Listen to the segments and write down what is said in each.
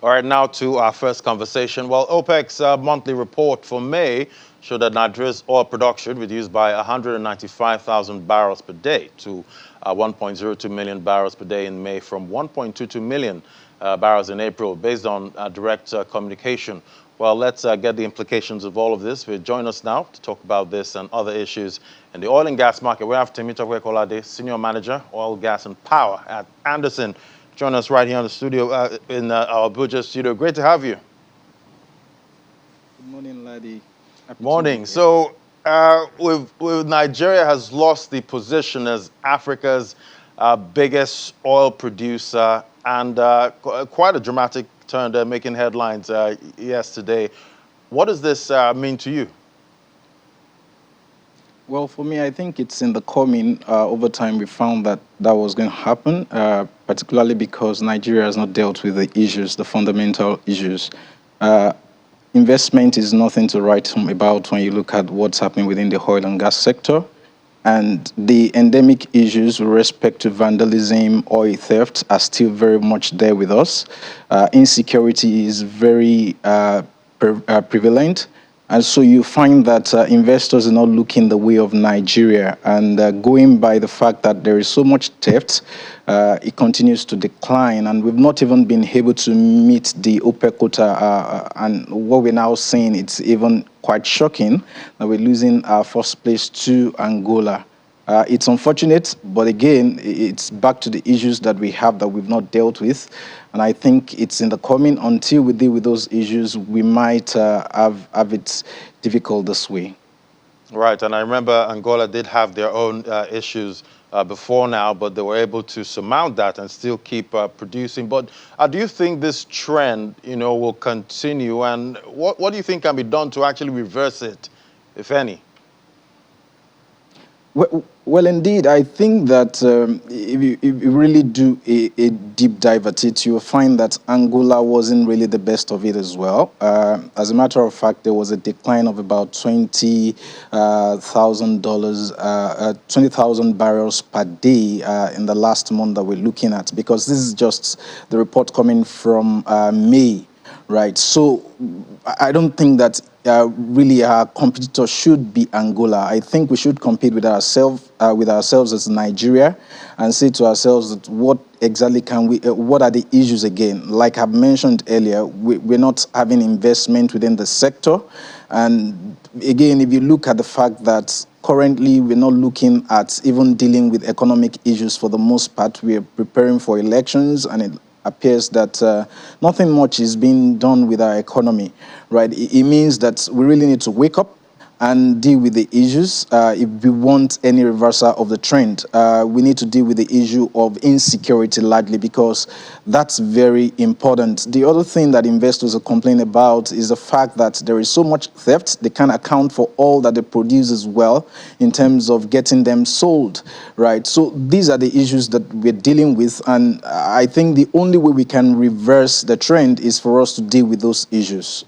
All right, now to our first conversation. Well, OPEC's monthly report for May showed that Nigeria's oil production reduced by 195,000 barrels per day to 1.02 million barrels per day in May from 1.22 million barrels in April, based on direct communication. Well, let's get the implications of all of this. Join us now to talk about this and other issues in the oil and gas market. We have Temitope Kolade, Senior Manager, Oil, Gas and Power at Anderson. Join us right here in the studio, in our Abuja studio. Great to have you. Good morning, Ladi. Morning. So, with Nigeria has lost the position as Africa's biggest oil producer, and quite a dramatic turn there, making headlines yesterday. What does this mean to you? Well, for me, I think it's in the coming. Over time, we found that that was going to happen, particularly because Nigeria has not dealt with the issues, the fundamental issues. Investment is nothing to write home about when you look at what's happening within the oil and gas sector. And the endemic issues with respect to vandalism, oil theft are still very much there with us. Insecurity is very prevalent. And so you find that investors are not looking the way of Nigeria. And going by the fact that there is so much theft, it continues to decline. And we've not even been able to meet the OPEC quota. And what we're now seeing, it's even quite shocking that we're losing our first place to Angola. It's unfortunate, but again, it's back to the issues that we have that we've not dealt with. And I think it's in the coming, until we deal with those issues, we might have it difficult this way. Right, and I remember Angola did have their own issues before now, but they were able to surmount that and still keep producing. But do you think this trend, will continue? And what do you think can be done to actually reverse it, if any? Well, indeed, I think that if you really do a deep dive at it, you'll find that Angola wasn't really the best of it as well. As a matter of fact, there was a decline of about $20,000 barrels per day in the last month that we're looking at, because this is just the report coming from May. Right, so I don't think that really our competitor should be Angola. I think we should compete with ourselves as Nigeria, and say to ourselves that what exactly can we, what are the issues again? Like I've mentioned earlier, we're not having investment within the sector. And again, if you look at the fact that currently we're not looking at even dealing with economic issues for the most part, we're preparing for elections, and it appears that nothing much is being done with our economy, right? It means that we really need to wake up and deal with the issues. If we want any reversal of the trend, we need to deal with the issue of insecurity largely, because that's very important. The other thing that investors are complaining about is the fact that there is so much theft. They can't account for all that they produce as well in terms of getting them sold, right? So these are the issues that we're dealing with. And I think the only way we can reverse the trend is for us to deal with those issues,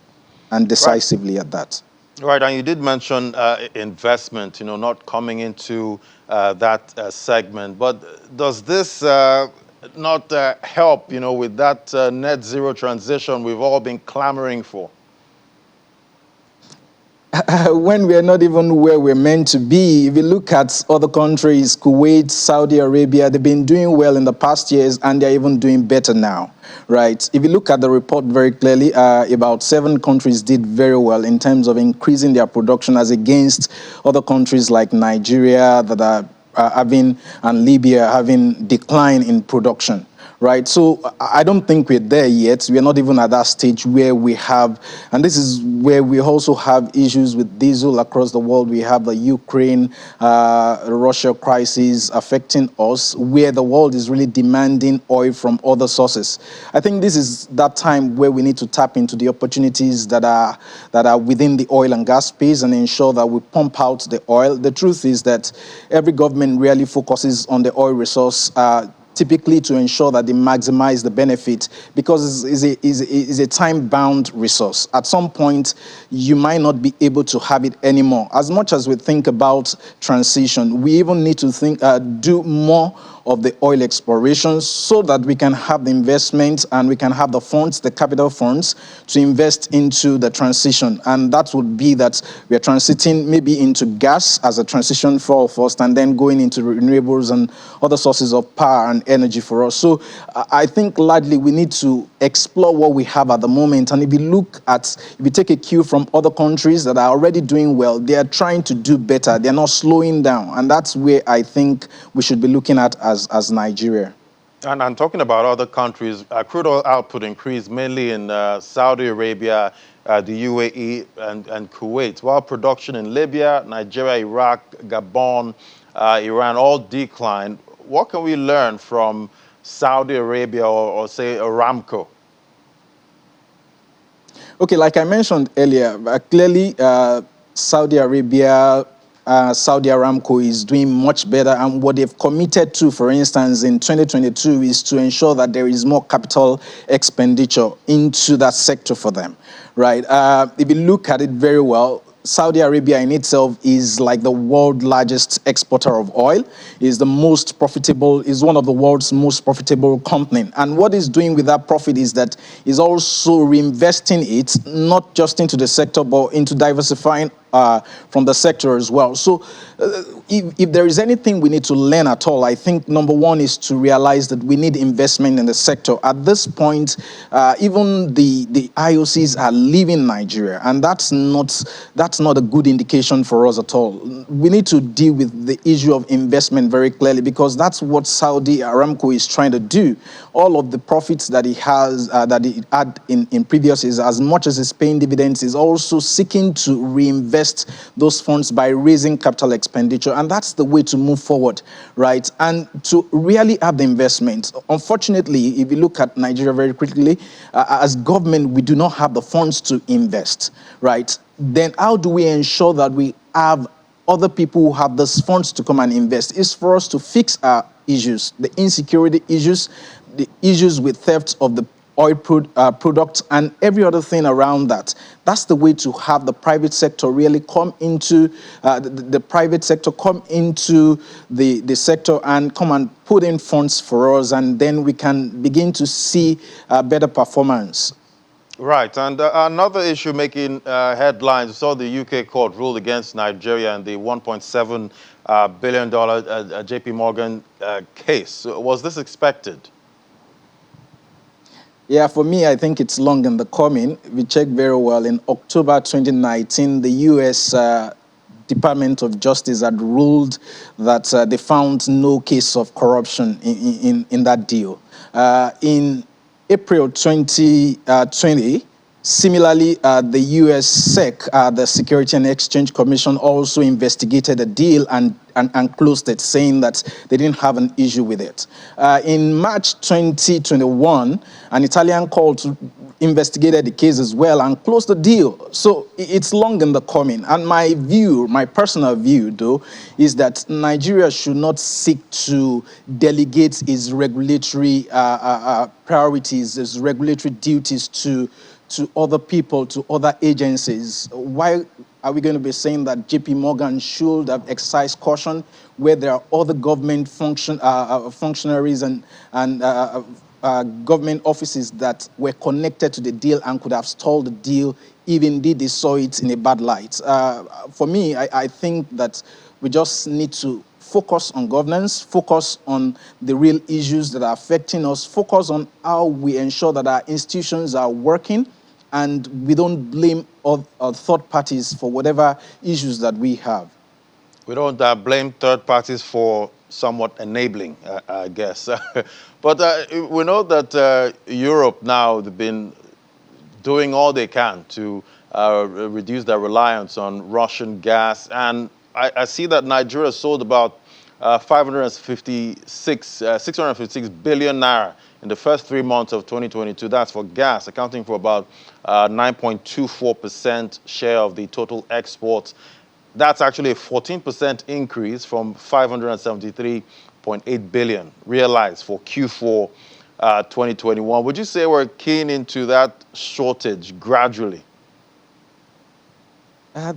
and decisively at that. Right, and you did mention investment, not coming into that segment. But does this not help, with that net zero transition we've all been clamoring for? When we're not even where we're meant to be. If you look at other countries, Kuwait, Saudi Arabia, they've been doing well in the past years, and they're even doing better now, right? If you look at the report very clearly, about 7 countries did very well in terms of increasing their production, as against other countries like Nigeria that are having, and Libya having decline in production. Right, so I don't think we're there yet. We're not even at that stage where we have, and this is where we also have issues with diesel across the world. We have the Ukraine, Russia crisis affecting us, where the world is really demanding oil from other sources. I think this is that time where we need to tap into the opportunities that are within the oil and gas space, and ensure that we pump out the oil. The truth is that every government really focuses on the oil resource, typically to ensure that they maximize the benefit, because it's a time-bound resource. At some point, you might not be able to have it anymore. As much as we think about transition, we even need to do more of the oil exploration so that we can have the investment and we can have the funds, the capital funds, to invest into the transition. And that would be that we are transiting maybe into gas as a transition fuel first, and then going into renewables and other sources of power and energy for us. So I think largely we need to explore what we have at the moment. And if you take a cue from other countries that are already doing well, they are trying to do better. They're not slowing down. And that's where I think we should be looking at as Nigeria. And talking about other countries, crude oil output increased mainly in Saudi Arabia, the UAE, and Kuwait, while production in Libya, Nigeria, Iraq, Gabon, Iran all declined. What can we learn from Saudi Arabia or say, Aramco? Okay, like I mentioned earlier, clearly Saudi Arabia, Saudi Aramco is doing much better, and what they've committed to, for instance, in 2022 is to ensure that there is more capital expenditure into that sector for them, right? If you look at it very well, Saudi Arabia in itself is like the world's largest exporter of oil, is one of the world's most profitable company. And what it's doing with that profit is that it's also reinvesting it, not just into the sector, but into diversifying from the sector as well. So if there is anything we need to learn at all, I think number one is to realize that we need investment in the sector. At this point, even the IOCs are leaving Nigeria, and that's not a good indication for us at all. We need to deal with the issue of investment very clearly, because that's what Saudi Aramco is trying to do. All of the profits that he has, that he had in previous years, as much as he's paying dividends, is also seeking to reinvest those funds by raising capital expenditure. And that's the way to move forward, right? And to really have the investment. Unfortunately, if you look at Nigeria very quickly, as government, we do not have the funds to invest, right? Then how do we ensure that we have other people who have those funds to come and invest? It's for us to fix our issues, the insecurity issues, the issues with theft of the oil products, and every other thing around that. That's the way to have the private sector really come into the private sector come into the sector and come and put in funds for us, and then we can begin to see better performance. Right, and another issue making headlines. We saw the UK court ruled against Nigeria in the $1.7 billion JP Morgan case. Was this expected? Yeah, for me, I think it's long in the coming. We check very well. In October 2019, the U.S. Department of Justice had ruled that they found no case of corruption in that deal. In April 2020, similarly, the U.S. SEC, the Security and Exchange Commission, also investigated the deal and closed it, saying that they didn't have an issue with it. In March 2021, an Italian court investigated the case as well and closed the deal. So it's long in the coming. And my personal view, though, is that Nigeria should not seek to delegate its regulatory priorities, its regulatory duties to other people, to other agencies. Why are we going to be saying that JP Morgan should have exercised caution where there are other government functionaries and government offices that were connected to the deal and could have stalled the deal, even indeed they saw it in a bad light? For me, I think that we just need to focus on governance, focus on the real issues that are affecting us, focus on how we ensure that our institutions are working, and we don't blame third parties for whatever issues that we have. We don't blame third parties for somewhat enabling, I guess. But we know that Europe now, they've been doing all they can to reduce their reliance on Russian gas. And I see that Nigeria sold about 656 billion naira in the first 3 months of 2022. That's for gas, accounting for about 9.24% share of the total exports. That's actually a 14% increase from 573.8 billion realized for Q4 2021. Would you say we're keen into that shortage gradually?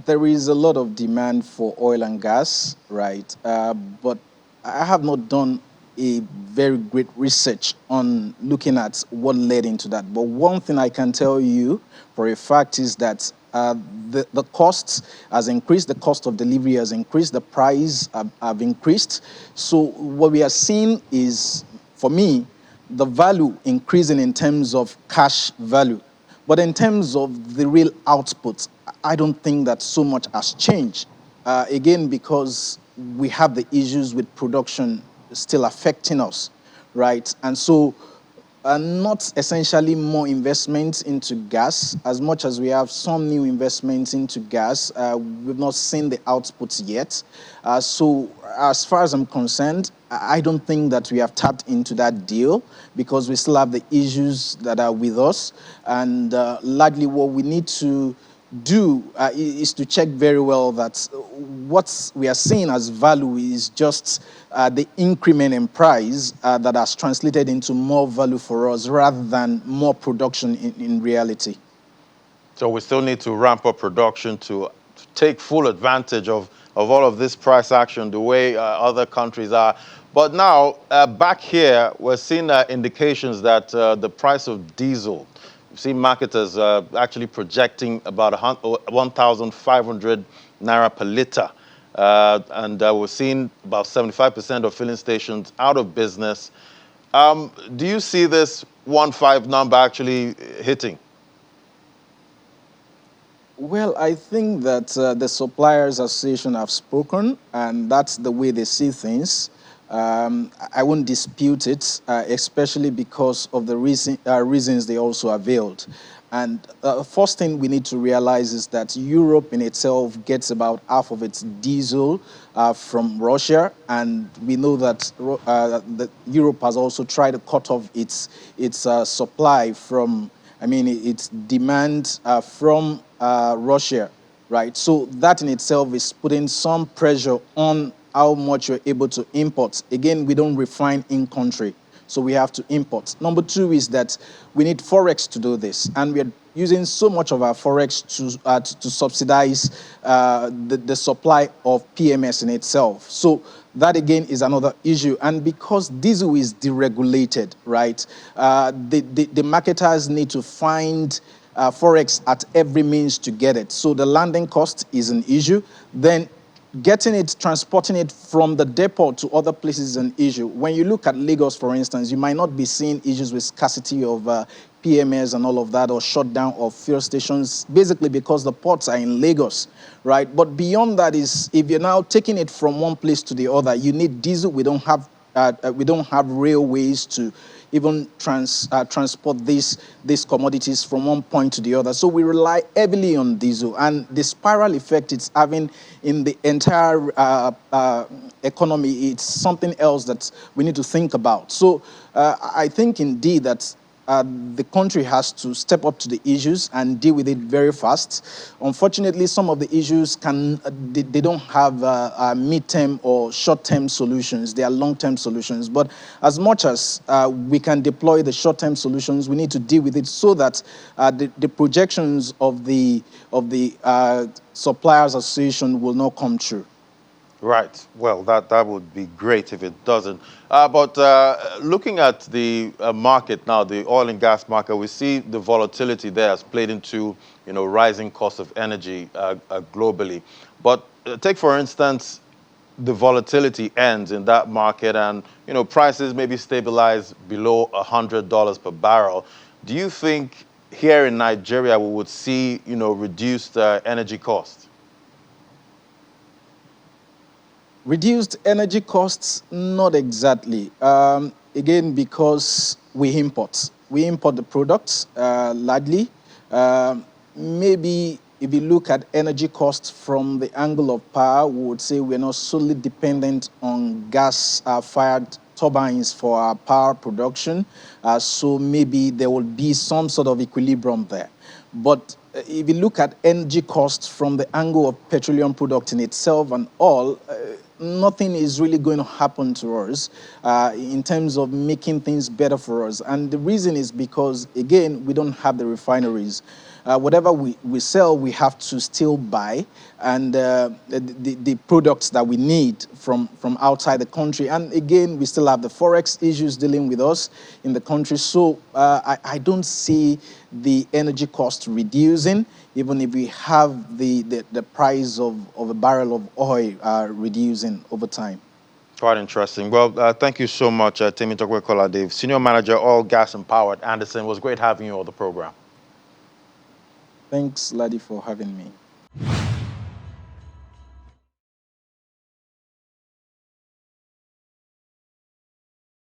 There is a lot of demand for oil and gas, right? But I have not done a very great research on looking at what led into that. But one thing I can tell you for a fact is that the cost has increased, the cost of delivery has increased, the price have increased. So what we are seeing is, for me, the value increasing in terms of cash value. But in terms of the real output, I don't think that so much has changed. Again, because we have the issues with production still affecting us, right? And so, not essentially more investments into gas, as much as we have some new investments into gas. We've not seen the outputs yet. So, as far as I'm concerned, I don't think that we have tapped into that deal because we still have the issues that are with us. And largely, what we need to do is to check very well that what we are seeing as value is just the increment in price that has translated into more value for us rather than more production in reality. So we still need to ramp up production to take full advantage of all of this price action the way other countries are. But now, back here, we're seeing indications that the price of diesel, we've seen marketers actually projecting about 1,500 naira per liter. And we're seeing about 75% of filling stations out of business. Do you see this 1.5 number actually hitting? Well, I think that the suppliers association have spoken, and that's the way they see things. I won't dispute it, especially because of the reasons they also availed. And first thing we need to realize is that Europe in itself gets about half of its diesel from Russia, and we know that Europe has also tried to cut off its supply from, I mean, its demand from Russia, right? So that in itself is putting some pressure on how much you're able to import. Again, we don't refine in country, so we have to import. Number two is that we need Forex to do this, and we're using so much of our Forex to subsidize the supply of PMS in itself. So that again is another issue. And because diesel is deregulated, right, the marketers need to find Forex at every means to get it. So the landing cost is an issue. Then getting it, transporting it from the depot to other places is an issue. When you look at Lagos, for instance, you might not be seeing issues with scarcity of PMS and all of that, or shutdown of fuel stations, basically because the ports are in Lagos, right? But beyond that is, if you're now taking it from one place to the other, you need diesel. We don't have railways to even transport these commodities from one point to the other. So we rely heavily on diesel, and the spiral effect it's having in the entire economy, it's something else that we need to think about. So I think indeed that the country has to step up to the issues and deal with it very fast. Unfortunately, some of the issues they don't have mid-term or short-term solutions. They are long-term solutions. But as much as we can deploy the short-term solutions, we need to deal with it so that the projections of the suppliers association will not come true. Right. Well, that would be great if it doesn't. But looking at the market now, the oil and gas market, we see the volatility there has played into, rising costs of energy globally. But take, for instance, the volatility ends in that market and, prices maybe stabilize below $100 per barrel. Do you think here in Nigeria we would see, reduced energy costs? Reduced energy costs, not exactly. Again, because we import. We import the products largely. Maybe if you look at energy costs from the angle of power, we would say we're not solely dependent on gas-fired turbines for our power production. So maybe there will be some sort of equilibrium there. But if you look at energy costs from the angle of petroleum product in itself and all, nothing is really going to happen to us in terms of making things better for us. And the reason is because, again, we don't have the refineries. whatever we sell, we have to still buy, and the products that we need from outside the country. And again, we still have the forex issues dealing with us in the country. So I don't see the energy cost reducing, even if we have the price of a barrel of oil reducing over time. Quite interesting. Well, thank you so much, Temitope Kolade, Senior Manager, Oil, Gas and Power at Anderson. It was great having you on the program. Thanks, Ladi, for having me.